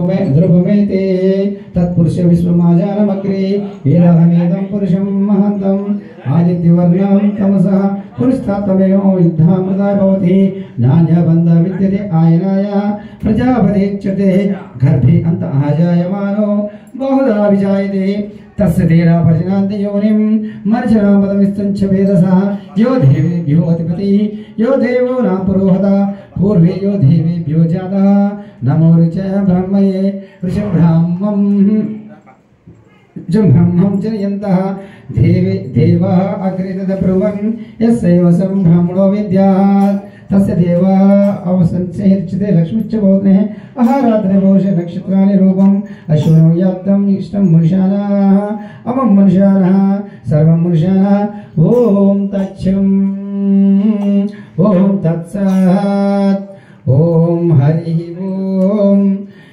ध्रुवमेते तत्पुरुष विश्वमाजानमग्रे वेदहमेदं पुरुषं महन्तम् आदित्यवर्णं तमसः पुरस्तात्तमेव युद्धामृताय भवति नान्यबन्ध विद्यते आयनाय प्रजापतिच्यते गर्भे अन्त आजायमानो बहुधा विजायते तस्य तेरा प्रजनान्ति योनिं मर्जनामदमिस्तञ्च वेदसः यो देवेभ्यो अधिपति यो देवो न पुरोहता पूर्वे यो देवेभ्यो जातः नमो ऋच ब्रह्मये ऋषब्राह्मं ब्रह्मं जनयन्तः देवः अग्रे तदब्रुवन् यस्यैव सम्भ्रमणो विद्यात् तस्य देवः अवसंचयच्यते लक्ष्मीश्च बोधने अहारात्रे भोष नक्षत्राणि रूपम् अश्वनो यात्तम् इष्टं मनुष्याणाः अमं मनुष्याणाः सर्वं मनुष्याणाः ॐ तच्छम् ॐ तत्सत् ॐ हरिः ॐ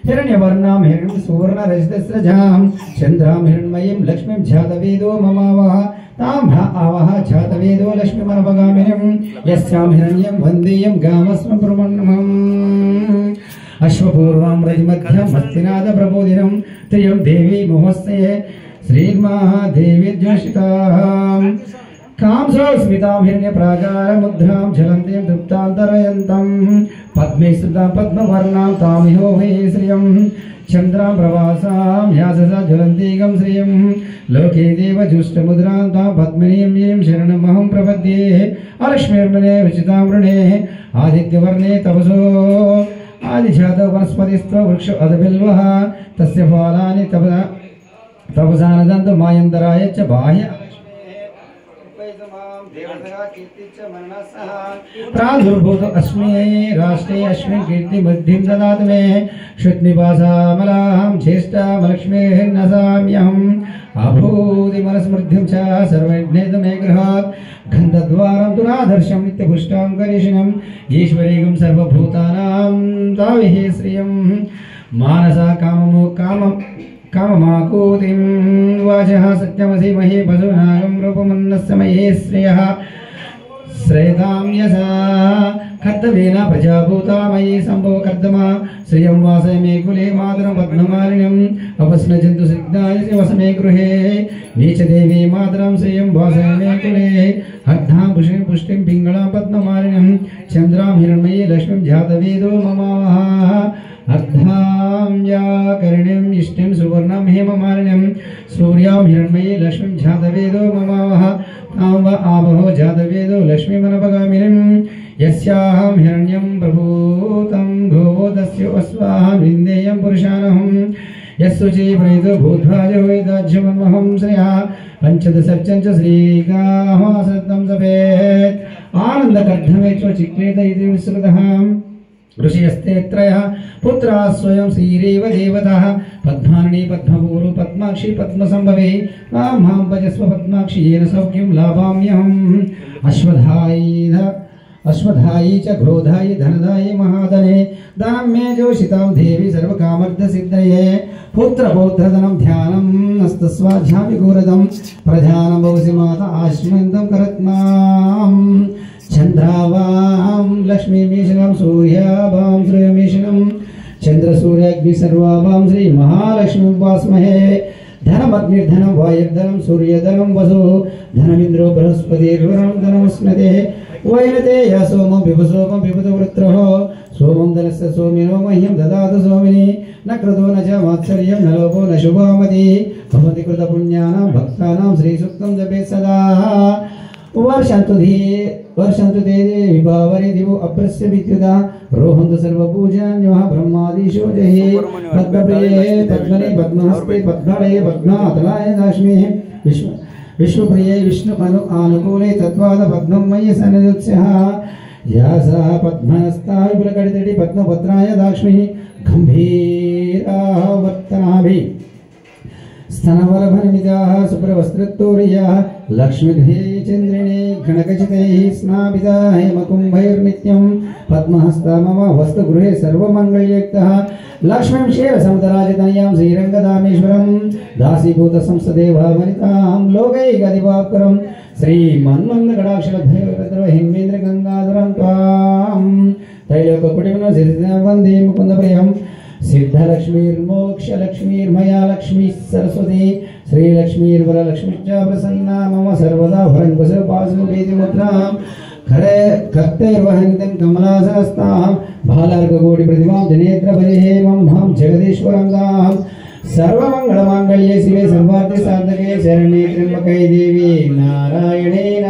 हिरण्यवर्णां हिरण्यं सुवर्णरजतस्रजां चन्द्रां हिरण्मयीं लक्ष्मीं जातवेदो ममावः तां आवह जातवेदो लक्ष्मीमनपगामिनीं यस्यां हिरण्यं वन्देयं गामस्मं ब्रह्मण्यम् अश्वपूर्वां रजमध्यं हस्तिनाद प्रबोधिनं त्रियं देवी मोहस्ये श्रीर्महादेवी ज्योषितां कांसोस्मितां हिरण्यप्राकारमुद्रां ज्वलन्तीं तृप्तान्तरयन्तं पद्मे सुतां पद्मवर्णां तामिहो वै श्रियं चन्द्रां प्रवासां याससा ज्वलन्तीकं श्रियं लोके देवजुष्टमुद्रां तां पद्मिनीं यीं शरणमहं प्रपद्ये अलक्ष्मीर्मणे विचितां वृणे आदित्यवर्णे तपसो आदिजातो वनस्पतिस्त्व वृक्षो अदबिल्वः तस्य फलानि तपसानदन्तु मायन्तराय च बाह्य प्रादुर्भूत अस्मि राष्ट्रे अस्मिन् कीर्ति बुद्धिं ददातु मे श्रुतनिवासामलां ज्येष्ठामलक्ष्मीर्नसाम्यहम् अभूतिमनस्मृद्धिं च सर्वज्ञेत मे गृहात् गन्धद्वारं दुरादर्शं नित्यपुष्टां करिष्णम् ईश्वरीगं सर्वभूतानां ताविः श्रियं मानसा काममाकूतिं वाचः सत्यमसि महे पशुनागं रूपमन्नस्य महे श्रेयः श्रेतां यसा कर्तव्येन प्रजाभूता मयि सम्भव कर्दमा श्रियं वासय मे कुले मातरं पद्ममालिनीम् अपस्नजन्तु सिग्धाय वस मे गृहे नीचदेवी मातरं श्रियं वासय मे कुले हद्धां पुष्टिं पिङ्गलां पद्ममालिनीं चन्द्रां हिरण्मयी लक्ष्मीं जातवेदो ममावः अर्धां व्याकरणीं इष्टिं सुवर्णं हेममालिनीं सूर्यां हिरण्मयी लक्ष्मीं जातवेदो ममावः तां व आवहो जातवेदो लक्ष्मीमनपगामिनीं यस्याहं हिरण्यं प्रभूतं गोवो तस्य अस्वाहं विन्देयं पुरुषानहं यस्सुचि प्रेतो भूद्वाजो वेदाज्यमन्महं श्रेयः पञ्चदशर्चञ्च श्रीकामासतं सपेत् आनन्दकर्धमेचो चिक्लेत इति विश्रुतः ऋषयस्ते त्रयः पुत्राः स्वयं श्रीरेव देवताः पद्मानी पद्मपूरु पद्माक्षी पद्मसंभवे मां भजस्व पद्माक्षी येन सौख्यं लाभाम्यहम् अश्वधायी च क्रोधायी धनदायी महाधने धनं मे जोषितां देवी सर्वकामर्थसिद्धये पुत्रपौत्रधनं ध्यानं नस्तस्वाध्यापि घोरदं प्रधानं भवसि माता आश्मन्तं करत्मां चन्द्रावां लक्ष्मीमीशनं सूर्याभां श्रियमीशनं चन्द्रसूर्याग्नि सर्वाभां श्री महालक्ष्मीं वास्महे धनमग्निर्धनं वायुर्धनं सूर्यधनं वसु धनमिन्द्रो बृहस्पतिर्वरुणं धनमुष्णते वैनते य सोमं विभुतवृत्रः सोमं धनस्य सोमिनो मह्यं ददातु सोमिनि न कृतो न च मात्सर्यं न लोभो न शुभामति भवति कृतपुण्यानां भक्तानां श्रीसूक्तं जपेत् सदा वर्षन्तु ते विभावरे दिवो अभ्रस्य विद्युता रोहन्तु सर्वपूजान्यः ब्रह्मादिशो जहि पद्मप्रिये पद्मने पद्महस्ते पद्मलये पद्मातलाय दाक्ष्मे विश्वप्रिये विष्णु आनुकूले तत्त्वाद पद्मं मयि सन्निधत्स्यः या सा पद्महस्ता विपुलकटितटी पद्मपत्राय दाक्ष्मी गम्भीरावर्तनाभिः स्तनवरभनिमिताः सुप्रवस्त्रतोर्याः लक्ष्मीगृहे चन्द्रिणे गणकचितैः स्नापिता हेमकुम्भैर्नित्यं पद्महस्ता मम वस्तुगृहे सर्वमङ्गलयुक्तः लक्ष्मीं क्षीरसमुद्रराजतनयां श्रीरङ्गधामेश्वरं दासीभूतसंस्थदेववनितां लोकैकदिवाकरं श्रीमन्मन्दकटाक्षलभैरवहिमेन्द्रगङ्गाधरं त्वां त्रैलोक्यकुटिं वन्दे मुकुन्दप्रियं सिद्धलक्ष्मीर्मोक्षलक्ष्मीर्मया लक्ष्मी सरस्वती श्रीलक्ष्मीर्वरलक्ष्मीश्च प्रसन्ना मम सर्वदा भरङ्कुशपासुभेति मुद्रां खरे कर्तैर्वहन्तं कमलासहस्तां भालार्ककोटिप्रतिमां जनेत्रपरिहेमं भां जगदीश्वरं दां सर्वमङ्गलमाङ्गल्ये शिवे सर्वार्थे साधके शरण्ये त्र्यम्बके देवी नारायणे नमः।